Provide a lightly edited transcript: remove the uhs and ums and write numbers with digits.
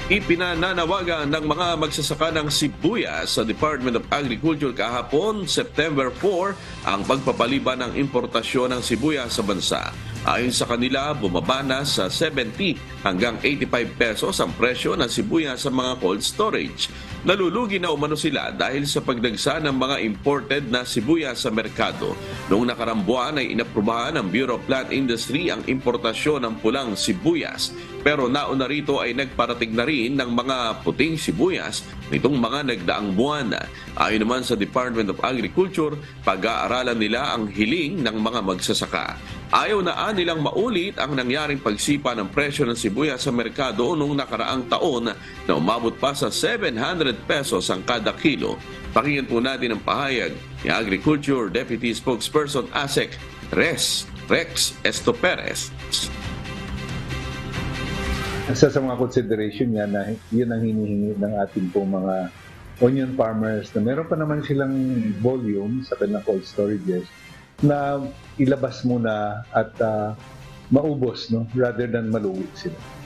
Ipinananawagan ng mga magsasaka ng sibuyas sa Department of Agriculture kahapon, September 4, ang pagpapaliban ng importasyon ng sibuyas sa bansa. Ayon sa kanila, bumaba na sa 70 hanggang 85 pesos ang presyo ng sibuyas sa mga cold storage. Nalulugi na umano sila dahil sa pagdagsa ng mga imported na sibuyas sa merkado. Noong nakarang buwan ay inaprubahan ng Bureau of Plant Industry ang importasyon ng pulang sibuyas. Pero nauna rito ay nagparating na rin ng mga puting sibuyas nitong mga nagdaang buwan. Ayon naman sa Department of Agriculture, pag-aaralan nila ang hiling ng mga magsasaka. Ayaw na nilang maulit ang nangyaring pagsipa ng presyo ng sibuyas sa merkado noong nakaraang taon na umabot pa sa 700 pesos ang kada kilo. Pakinggan po natin ang pahayag ni Agriculture Deputy Spokesperson ASEC Rex Estoperez. Isa sa mga consideration niya na yun ang hinihingi ng ating pong mga onion farmers na meron pa naman silang volume sa kanilang cold storages na ilabas muna at maubos, no, rather than malugi sila.